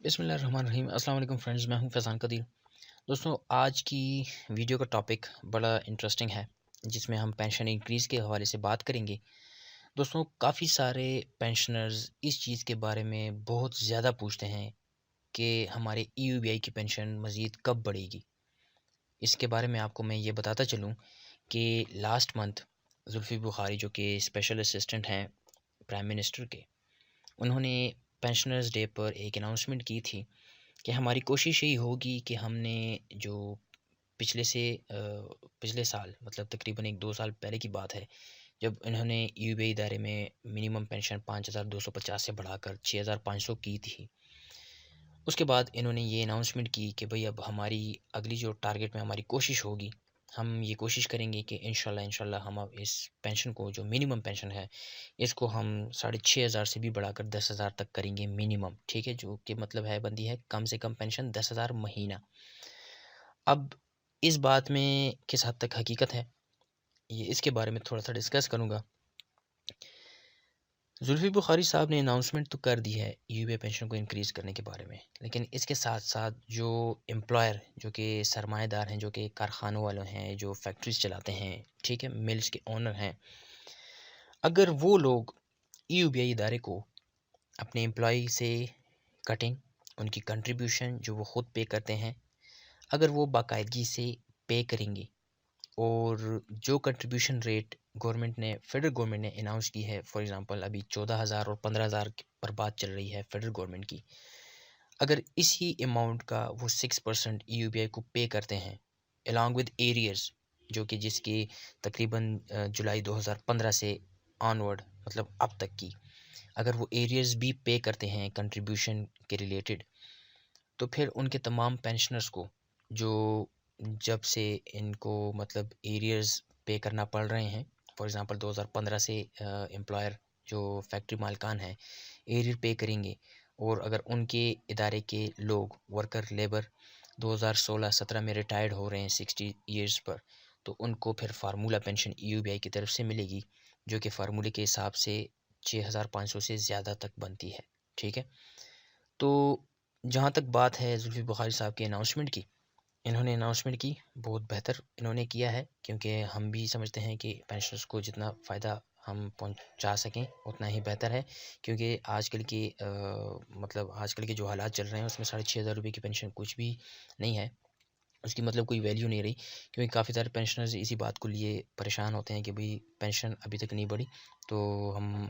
बिस्मिल्लाहिर्रहमानिर्रहीम। अस्सलाम वालेकुम फ्रेंड्स, मैं हूं फैज़ान कदीर। दोस्तों, आज की वीडियो का टॉपिक बड़ा इंटरेस्टिंग है, जिसमें हम पेंशन इंक्रीज़ के हवाले से बात करेंगे। दोस्तों, काफ़ी सारे पेंशनर्स इस चीज़ के बारे में बहुत ज़्यादा पूछते हैं कि हमारे ईयूबीआई की पेंशन मज़ीद कब बढ़ेगी। इसके बारे में आपको मैं ये बताता चलूँ कि लास्ट मंथ जुल्फ़ी बुखारी, जो कि स्पेशल असिस्टेंट हैं प्राइम मिनिस्टर के, उन्होंने पेंशनर्स डे पर एक अनाउंसमेंट की थी कि हमारी कोशिश यही होगी कि हमने जो पिछले साल, मतलब तकरीबन 1-2 साल पहले की बात है, जब इन्होंने यूबीआई दायरे में मिनिमम पेंशन 5250 से बढ़ाकर 6500 की थी। उसके बाद इन्होंने ये अनाउंसमेंट की कि भाई अब हमारी अगली जो टारगेट में हमारी कोशिश होगी, हम ये कोशिश करेंगे कि इंशाल्लाह हम अब इस पेंशन को, जो मिनिमम पेंशन है, इसको हम 6500 से भी बढ़ाकर 10,000 तक करेंगे मिनिमम। ठीक है, जो कि मतलब है बंदी है कम से कम पेंशन 10,000 महीना। अब इस बात में किस हद तक हकीकत है, ये इसके बारे में थोड़ा सा डिस्कस करूँगा। जुल्फ़ी बुखारी साहब ने अनाउंसमेंट तो कर दी है यूबीआई पेंशन को इंक्रीज़ करने के बारे में, लेकिन इसके साथ साथ जो एम्प्लॉयर, जो कि सरमाएदार हैं, जो कि कारखानों वाले हैं, जो फैक्ट्रीज चलाते हैं, ठीक है, मिल्स के ओनर हैं, अगर वो लोग यूबीआई इदारे को अपने एम्प्लॉय से कटिंग, उनकी कंट्रीब्यूशन जो वो ख़ुद पे करते हैं, अगर वो बाकायदगी से पे करेंगे, और जो कंट्रीब्यूशन रेट फेडरल गवर्नमेंट ने अनाउंस की है, फॉर एग्जांपल अभी 14,000 और 15,000 पर बात चल रही है फेडरल गवर्नमेंट की, अगर इसी अमाउंट का वो 6% यूबीआई को पे करते हैं अलॉन्ग विद एरियर्स, जो कि जिसकी तकरीबन जुलाई 2015 से ऑनवर्ड, मतलब अब तक की, अगर वो एरियर्स भी पे करते हैं कंट्रीब्यूशन के रिलेटेड, तो फिर उनके तमाम पेंशनर्स को, जो जब से इनको मतलब एरियर्स पे करना पड़ रहे हैं, फॉर एग्जांपल 2015 से एम्प्लॉयर, जो फैक्ट्री मालिकान हैं, एरियर पे करेंगे, और अगर उनके इदारे के लोग, वर्कर लेबर 2016-17 में रिटायर्ड हो रहे हैं 60 ईयर्स पर, तो उनको फिर फार्मूला पेंशन यूबीआई की तरफ से मिलेगी, जो कि फार्मूले के हिसाब से 6500 से ज़्यादा तक बनती है। ठीक है, तो जहाँ तक बात है जुल्फ़ी बुखारी साहब के अनाउंसमेंट की, इन्होंने अनाउंसमेंट की, बहुत बेहतर इन्होंने किया है, क्योंकि हम भी समझते हैं कि पेंशनर्स को जितना फ़ायदा हम पहुंचा सकें उतना ही बेहतर है, क्योंकि आजकल की मतलब आजकल के जो हालात चल रहे हैं, उसमें 6500 रुपये की पेंशन कुछ भी नहीं है, उसकी मतलब कोई वैल्यू नहीं रही, क्योंकि काफ़ी सारे पेंशनर्स इसी बात को लिए परेशान होते हैं कि भाई पेंशन अभी तक नहीं बढ़ी। तो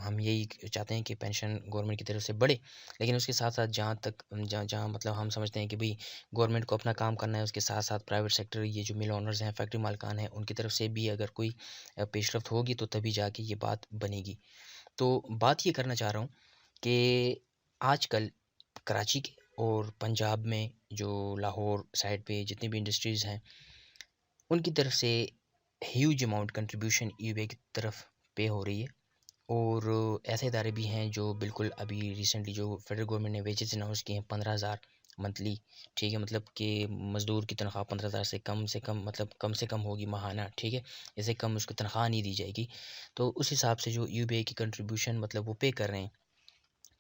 हम यही चाहते हैं कि पेंशन गवर्नमेंट की तरफ से बढ़े, लेकिन उसके साथ साथ जहाँ जहाँ मतलब हम समझते हैं कि भाई गवर्नमेंट को अपना काम करना है, उसके साथ साथ प्राइवेट सेक्टर, ये जो मिल ओनर्स हैं, फैक्ट्री मालिकान हैं, उनकी तरफ से भी अगर कोई पेशरफ्त होगी, तो तभी जाके ये बात बनेगी। तो बात ये करना चाह रहा हूँ कि आजकल कराची के और पंजाब में, जो लाहौर साइड पे जितनी भी इंडस्ट्रीज़ हैं, उनकी तरफ से ह्यूज अमाउंट कंट्रीब्यूशन ईबे की तरफ पे हो रही है, और ऐसे इदारे भी हैं जो बिल्कुल अभी रिसेंटली, जो फेडरल गवर्नमेंट ने वेजेस अनाउंस किए हैं 15,000 मंथली। ठीक है, मतलब कि मज़दूर की तनख्वाह 15,000 से कम, मतलब कम से कम होगी माहाना। ठीक है, इससे कम उसको तनख्वाह नहीं दी जाएगी। तो उस हिसाब से जो यूबीआई की कंट्रीब्यूशन मतलब वो पे कर रहे हैं,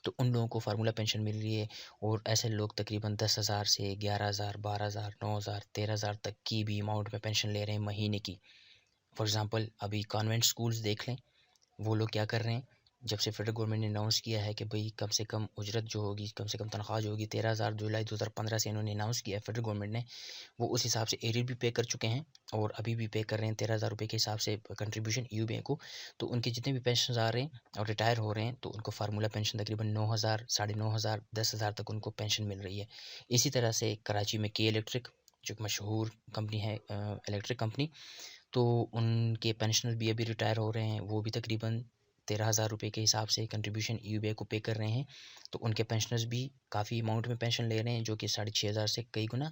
तो उन लोगों को फार्मूला पेंशन मिल रही है, और ऐसे लोग तकरीबन 10,000 से 11,000, 12,000, 9,000, 13,000 तक की भी अमाउंट में पेंशन ले रहे हैं महीने की। फॉर एग्ज़ाम्पल अभी कॉन्वेंट स्कूल्स देख लें, वो लोग क्या कर रहे हैं, जब से फेडरल गवर्नमेंट ने अनाउंस किया है कि भाई कम से कम उजरत जो होगी, कम से कम तनख्वाह जो होगी 13,000, जुलाई 2015 से इन्होंने अनाउंस किया है फेडरल गवर्नमेंट ने, वो उस हिसाब से एरियर भी पे कर चुके हैं, और अभी भी पे कर रहे हैं 13,000 रुपये के हिसाब से कंट्रीब्यूशन यूबीआई को। तो उनके जितने भी पेंशन आ रहे हैं और रिटायर हो रहे हैं, तो उनको फार्मूला पेंशन तकरीबन 9,000, 9,500, 10,000 तक उनको पेंशन मिल रही है। इसी तरह से कराची में के इलेक्ट्रिक, जो एक मशहूर कंपनी है, इलेक्ट्रिक कंपनी, तो उनके पेंशनर भी अभी रिटायर हो रहे हैं, वो भी तकरीबन 13,000 रुपये के हिसाब से कंट्रीब्यूशन यूबीआई को पे कर रहे हैं। तो उनके पेंशनर्स भी काफ़ी अमाउंट में पेंशन ले रहे हैं, जो कि 6,500 से कई गुना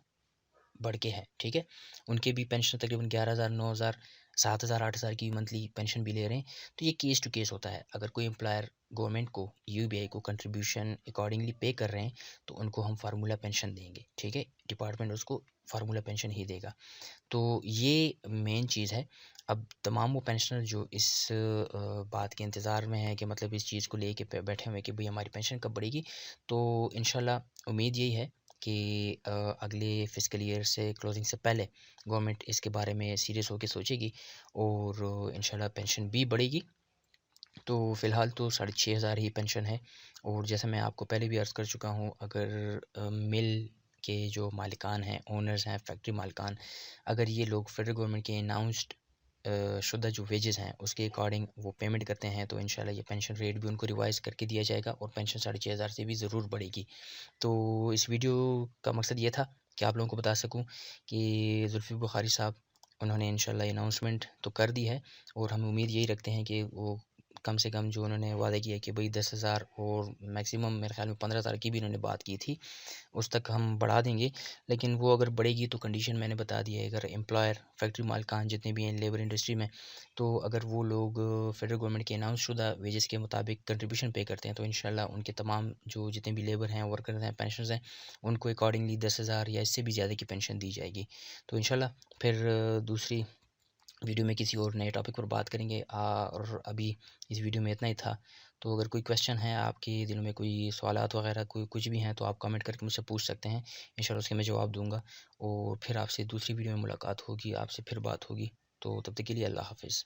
बढ़ के है। ठीक है, उनके भी पेंशन तकरीबन 11,000, 9,000, 7,000, 8,000 की मंथली पेंशन भी ले रहे हैं। तो ये केस टू केस होता है, अगर कोई एम्प्लॉयर गवर्नमेंट को यूबीआई को कंट्रीब्यूशन अकॉर्डिंगली पे कर रहे हैं, तो उनको हम फार्मूला पेंशन देंगे। ठीक है, डिपार्टमेंट उसको फार्मूला पेंशन ही देगा। तो ये मेन चीज़ है। अब तमाम वो पेंशनर जो इस बात के इंतज़ार में हैं कि मतलब इस चीज़ को लेके बैठे हुए हैं कि भाई हमारी पेंशन कब बढ़ेगी, तो इंशाल्लाह उम्मीद यही है कि अगले फिस्कल ईयर से क्लोजिंग से पहले गवर्नमेंट इसके बारे में सीरियस होकर सोचेगी और इंशाल्लाह पेंशन भी बढ़ेगी। तो फ़िलहाल तो 6,500 ही पेंशन है। और जैसा मैं आपको पहले भी अर्ज़ कर चुका हूँ, अगर मिल के जो मालिकान हैं, ओनर्स हैं, फैक्ट्री मालिकान, अगर ये लोग फ़ेडरल गवर्नमेंट के अनाउंस्ड शुदा जो वेजेस हैं उसके अकॉर्डिंग वो पेमेंट करते हैं, तो इंशाल्लाह ये पेंशन रेट भी उनको रिवाइज़ करके दिया जाएगा और पेंशन 6,500 से भी ज़रूर बढ़ेगी। तो इस वीडियो का मकसद ये था कि आप लोगों को बता सकूं कि जुल्फ़ी बुखारी साहब, उन्होंने इंशाल्लाह अनाउंसमेंट तो कर दी है और हम उम्मीद यही रखते हैं कि वो कम से कम जो उन्होंने वादा किया कि भाई 10,000 और मैक्सिमम मेरे ख़्याल में 15,000 की भी उन्होंने बात की थी, उस तक हम बढ़ा देंगे। लेकिन वो अगर बढ़ेगी तो कंडीशन मैंने बता दी है, अगर एम्प्लॉयर, फैक्ट्री मालिकान जितने भी हैं लेबर इंडस्ट्री में, तो अगर वो लोग फ़ेडरल गवर्नमेंट के अनाउंस शुदा वेजेस के मुताबिक कंट्रीब्यूशन पे करते हैं, तो इंशाल्लाह उनके तमाम जो जितने भी लेबर हैं, वर्कर्स हैं, पेंशनर्स हैं, उनको अकॉर्डिंगली 10,000 या इससे भी ज़्यादा की पेंशन दी जाएगी। तो इंशाल्लाह फिर दूसरी वीडियो में किसी और नए टॉपिक पर बात करेंगे। और अभी इस वीडियो में इतना ही था। तो अगर कोई क्वेश्चन है आपके दिल में, कोई सवालात वगैरह कोई कुछ भी हैं, तो आप कमेंट करके मुझसे पूछ सकते हैं। इंशाल्लाह उसके मैं जवाब दूँगा और फिर आपसे दूसरी वीडियो में मुलाकात होगी, आपसे फिर बात होगी। तो तब तक के लिए अल्लाह हाफ़िज़।